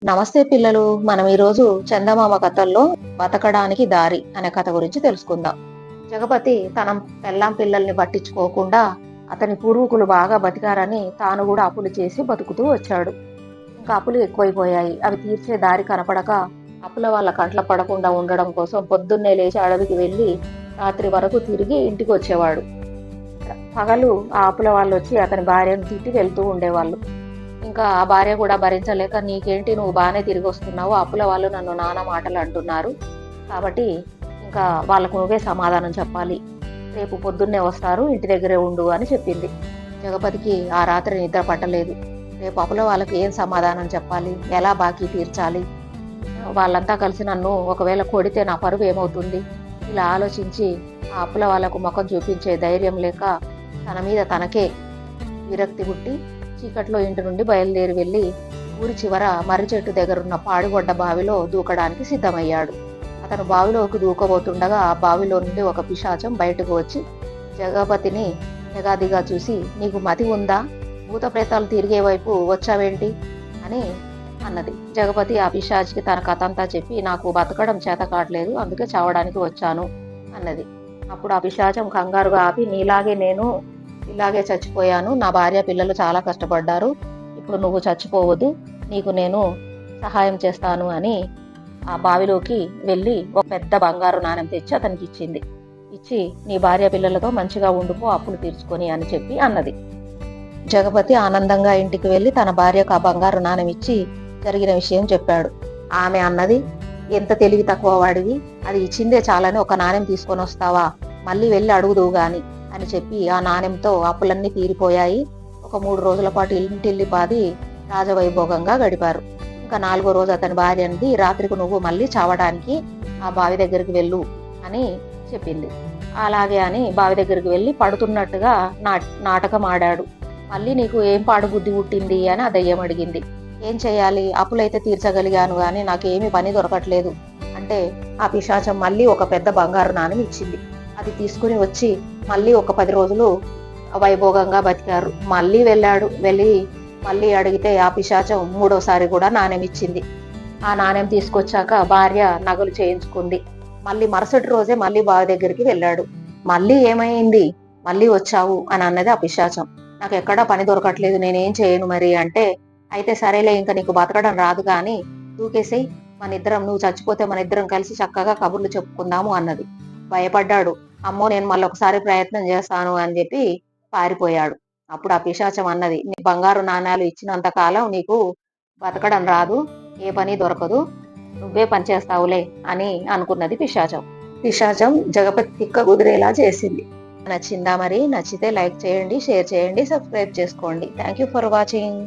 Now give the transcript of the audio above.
నమస్తే పిల్లలు. మనం ఈరోజు చందమామ కథల్లో బతకడానికి దారి అనే కథ గురించి తెలుసుకుందాం. జగపతి తన పెళ్ళాం పిల్లల్ని పట్టించుకోకుండా అతని పూర్వీకులు బాగా బతికారని తాను కూడా అప్పులు చేసి బతుకుతూ వచ్చాడు. ఇంకా అప్పులు ఎక్కువైపోయాయి. అవి తీర్చే దారి కనపడక అప్పుల వాళ్ళ కంట్ల పడకుండా ఉండడం కోసం పొద్దున్నే లేచి అడవికి వెళ్ళి రాత్రి వరకు తిరిగి ఇంటికి వచ్చేవాడు. పగలు ఆ అప్పుల వాళ్ళు వచ్చి అతని భార్యను తిట్టి వెళ్తూ ఉండేవాళ్ళు. ఇంకా ఆ భార్య కూడా భరించలేక, నీకేంటి, నువ్వు బాగానే తిరిగి వస్తున్నావు, అప్పుల వాళ్ళు నన్ను నానా మాటలు అంటున్నారు, కాబట్టి ఇంకా వాళ్ళకు నువ్వే సమాధానం చెప్పాలి, రేపు పొద్దున్నే వస్తారు, ఇంటి దగ్గరే ఉండు అని చెప్పింది. జగపతికి ఆ రాత్రి నిద్ర పట్టలేదు. రేపు అప్పుల వాళ్ళకి ఏం సమాధానం చెప్పాలి, ఎలా బాకీ తీర్చాలి, వాళ్ళంతా కలిసి నన్ను ఒకవేళ కొడితే నా పరువు ఏమవుతుంది, ఇలా ఆలోచించి ఆ అప్పుల వాళ్ళకు ముఖం చూపించే ధైర్యం లేక తన మీద తనకే విరక్తి పుట్టి చీకట్లో ఇంటి నుండి బయలుదేరి వెళ్ళి ఊరి చివర మర్రి చెట్టు దగ్గరున్న పాడుగొడ్డ బావిలో దూకడానికి సిద్ధమయ్యాడు. అతను బావిలోకి దూకబోతుండగా ఆ బావిలో నుండి ఒక పిశాచం బయటకు వచ్చి జగపతిని ఎగాదిగా చూసి, నీకు మతి ఉందా, భూత ప్రేతాలు తిరిగే వైపు వచ్చావేంటి అని అన్నది. జగపతి ఆ పిశాచికి తన కథ అంతా చెప్పి, నాకు బతకడం చేత కావట్లేదు, అందుకే చావడానికి వచ్చాను అన్నది. అప్పుడు ఆ పిశాచం కంగారుగా ఆపి, నీలాగే నేను ఇలాగే చచ్చిపోయాను, నా భార్య పిల్లలు చాలా కష్టపడ్డారు, ఇప్పుడు నువ్వు చచ్చిపోవద్దు, నీకు నేను సహాయం చేస్తాను అని ఆ బావిలోకి వెళ్ళి ఒక పెద్ద బంగారు నాణెం తెచ్చి అతనికి ఇచ్చింది. ఇచ్చి, నీ భార్య పిల్లలతో మంచిగా ఉండిపో, అప్పులు తీర్చుకొని అని చెప్పి అన్నది. జగపతి ఆనందంగా ఇంటికి వెళ్ళి తన భార్యకు ఆ బంగారు నాణెం ఇచ్చి జరిగిన విషయం చెప్పాడు. ఆమె అన్నది, ఎంత తెలివి తక్కువ వాడివి, అది ఇచ్చిందే చాలని ఒక నాణెం తీసుకొని వస్తావా, మళ్ళీ వెళ్ళి అడుగుదువు గాని అని చెప్పి ఆ నాణెంతో అప్పులన్నీ తీరిపోయాయి. ఒక 3 రోజుల పాటు ఇంటిల్లి పాది రాజవైభోగంగా గడిపారు. ఇంకా 4వ రోజు అతని భార్య అంది, రాత్రికి నువ్వు మళ్ళీ చావడానికి ఆ బావి దగ్గరికి వెళ్ళు అని చెప్పింది. అలాగే అని బావి దగ్గరికి వెళ్ళి పడుతున్నట్టుగా నాటకం ఆడాడు. మళ్ళీ నీకు ఏం పాడు బుద్ధి పుట్టింది అని ఆ దయ్యం అడిగింది. ఏం చేయాలి, అప్పులైతే తీర్చగలిగాను కానీ నాకేమీ పని దొరకట్లేదు అంటే ఆ పిశాచం మళ్ళీ ఒక పెద్ద బంగారు నాణెం ఇచ్చింది. అది తీసుకుని వచ్చి మళ్ళీ ఒక 10 రోజులు వైభోగంగా బతికారు. మళ్ళీ వెళ్ళి మళ్ళీ అడిగితే ఆ పిశాచం 3వసారి కూడా నాణెం ఇచ్చింది. ఆ నాణెం తీసుకొచ్చాక భార్య నగలు చేయించుకుంది. మళ్ళీ మరుసటి రోజే మళ్ళీ బావి దగ్గరికి వెళ్ళాడు. మళ్ళీ ఏమైంది, మళ్ళీ వచ్చావు అని అన్నది ఆ పిశాచం. నాకు ఎక్కడా పని దొరకట్లేదు, నేనేం చేయను మరి అంటే, అయితే సరేలే, ఇంకా నీకు బతకడం రాదు కానీ దూకేసేయ్, నువ్వు చచ్చిపోతే మన ఇద్దరం కలిసి చక్కగా కబుర్లు చెప్పుకుందాము అన్నది. భయపడ్డాడు. అమ్మో, నేను మళ్ళొకసారి ప్రయత్నం చేస్తాను అని చెప్పి పారిపోయాడు. అప్పుడు ఆ పిశాచం అన్నది, నీ బంగారు నాణాలు ఇచ్చినంత కాలం నీకు బతకడం రాదు, ఏ పని దొరకదు, నువ్వే పని చేస్తావులే అని అనుకున్నది పిశాచం. పిశాచం జగపతి తిక్క కుదిరేలా చేసింది. నచ్చిందా మరి? నచ్చితే లైక్ చేయండి, షేర్ చేయండి, సబ్స్క్రైబ్ చేసుకోండి. Thank you for watching.